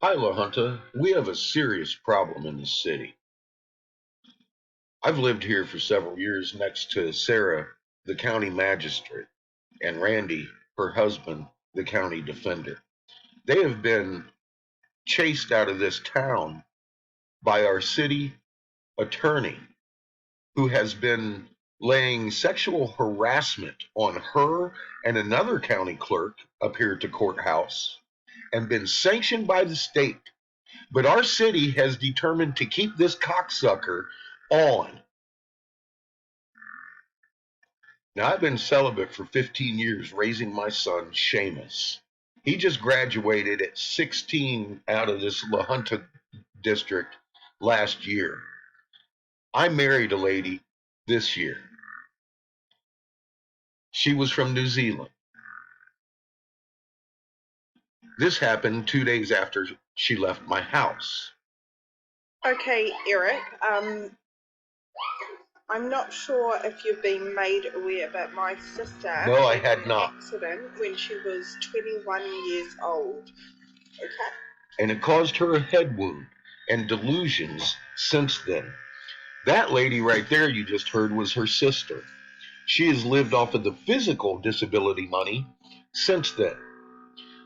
Hi, La Junta. We have a serious problem in the city. I've lived here for several years next to Sarah, the county magistrate, and Randy, her husband, the county defender. They have been chased out of this town by our city attorney, who has been laying sexual harassment on her and another county clerk up here at the courthouse and been sanctioned by the state. But our city has determined to keep this cocksucker on. Now, I've been celibate for 15 years, raising my son, Seamus. He just graduated at 16 out of this La Junta district last year. I married a lady this year. She was from New Zealand. This happened 2 days after she left my house. Okay, Eric, I'm not sure if you've been made aware, but my sister No, I had had an not. accident when she was 21 years old. Okay. And it caused her a head wound and delusions since then. That lady right there you just heard was her sister. She has lived off of the physical disability money since then.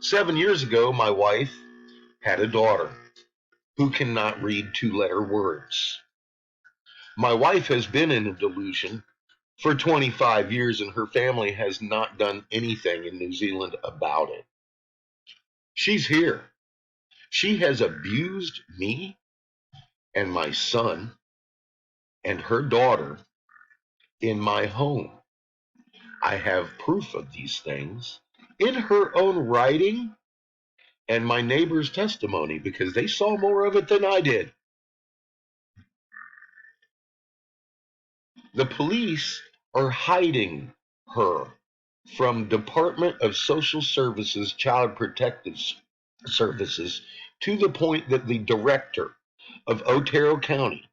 7 years ago, my wife had a daughter who cannot read two-letter words. My wife has been in a delusion for 25 years, and her family has not done anything in New Zealand about it. She's here. She has abused me and my son and her daughter in my home. I have proof of these things in her own writing and my neighbor's testimony because they saw more of it than I did. The police are hiding her from Department of Social Services Child Protective Services to the point that the director of Otero County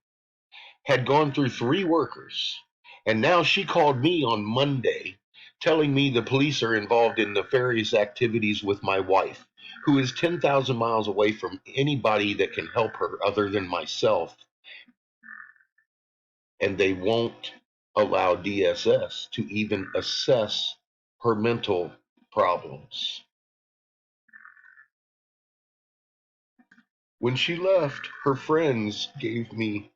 had gone through 3 workers. And now she called me on Monday telling me the police are involved in nefarious activities with my wife, who is 10,000 miles away from anybody that can help her other than myself. And they won't allow DSS to even assess her mental problems. When she left, her friends gave me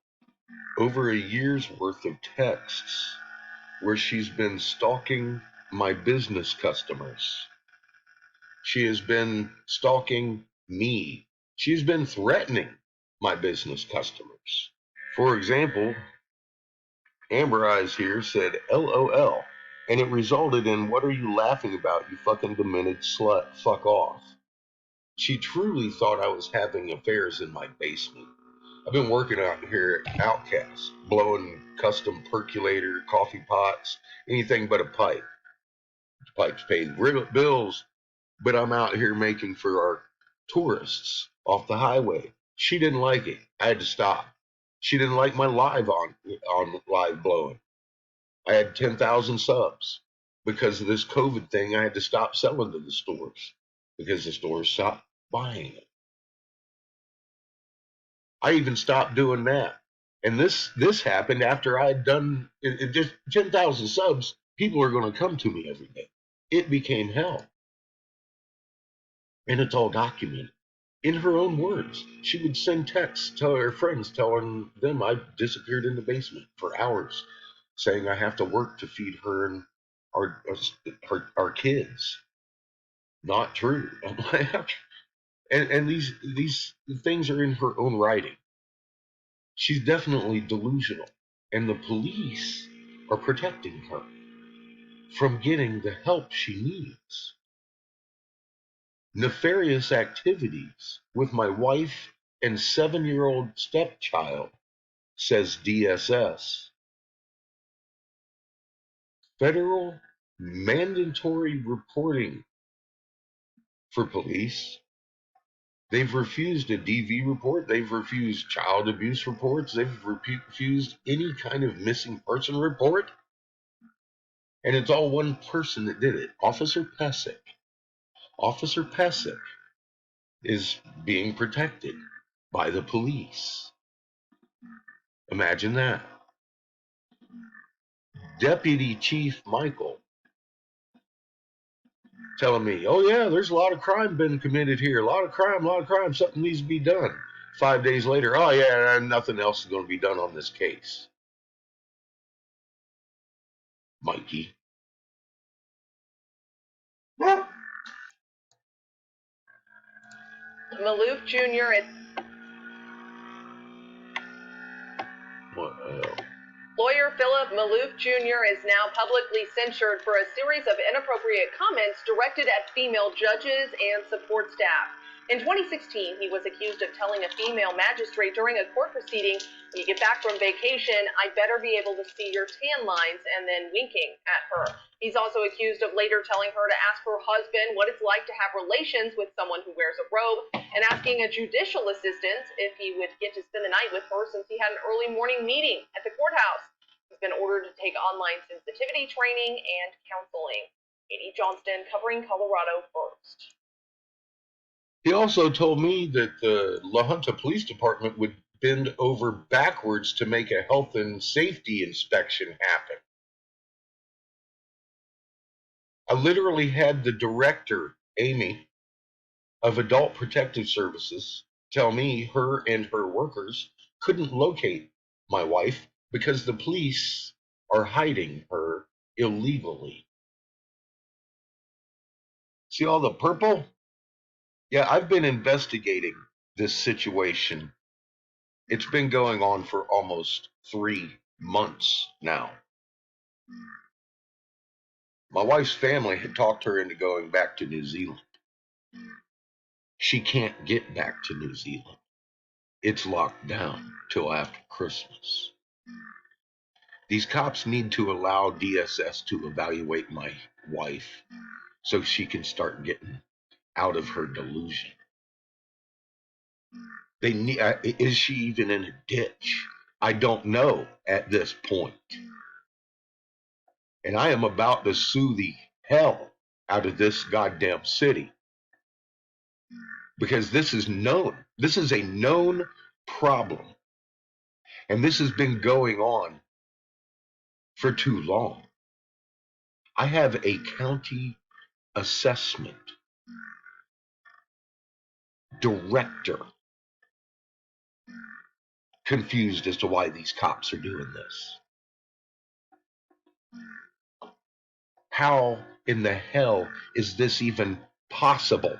over a year's worth of texts where she's been stalking my business customers. She has been stalking me. She's been threatening my business customers. For example, Amber Eyes here said LOL, and it resulted in what are you laughing about, you fucking demented slut, fuck off. She truly thought I was having affairs in my basement. I've been working out here at Outcast, blowing custom percolator, coffee pots, anything but a pipe. The pipes pay bills, but I'm out here making for our tourists off the highway. She didn't like it. I had to stop. She didn't like my on live blowing. I had 10,000 subs. Because of this COVID thing, I had to stop selling to the stores because the stores stopped buying it. I even stopped doing that. And this happened after I had done just 10,000 subs. People are going to come to me every day. It became hell. And it's all documented. In her own words, she would send texts to her friends telling them I disappeared in the basement for hours, saying I have to work to feed her and our kids. Not true. And these things are in her own writing. She's definitely delusional, and the police are protecting her from getting the help she needs. Nefarious activities with my wife and 7-year-old stepchild, says DSS. Federal mandatory reporting for police. They've refused a DV report. They've refused child abuse reports. They've refused any kind of missing person report. And it's all one person that did it, Officer Pesic. Officer Pesic is being protected by the police. Imagine that. Deputy Chief Michael telling me, oh yeah, there's a lot of crime been committed here. A lot of crime. Something needs to be done. 5 days later, oh yeah, nothing else is going to be done on this case. Mikey. Maloof Jr. is What? Lawyer Philip Maloof Jr. is now publicly censured for a series of inappropriate comments directed at female judges and support staff. In 2016, he was accused of telling a female magistrate during a court proceeding, "When you get back from vacation, I better be able to see your tan lines," and then winking at her. He's also accused of later telling her to ask her husband what it's like to have relations with someone who wears a robe, and asking a judicial assistant if he would get to spend the night with her since he had an early morning meeting at the courthouse. He's been ordered to take online sensitivity training and counseling. Katie Johnston covering Colorado First. He also told me that the La Junta Police Department would bend over backwards to make a health and safety inspection happen. I literally had the director, Amy, of Adult Protective Services tell me her and her workers couldn't locate my wife because the police are hiding her illegally. See all the purple? Yeah, I've been investigating this situation. It's been going on for almost 3 months now. My wife's family had talked her into going back to New Zealand. She can't get back to New Zealand. It's locked down till after Christmas. These cops need to allow DSS to evaluate my wife so she can start getting out of her delusion. They need, is she even in a ditch? I don't know at this point. And I am about to sue the hell out of this goddamn city. Because this is known. This is a known problem. And this has been going on for too long. I have a county assessment director confused as to why these cops are doing this. How in the hell is this even possible?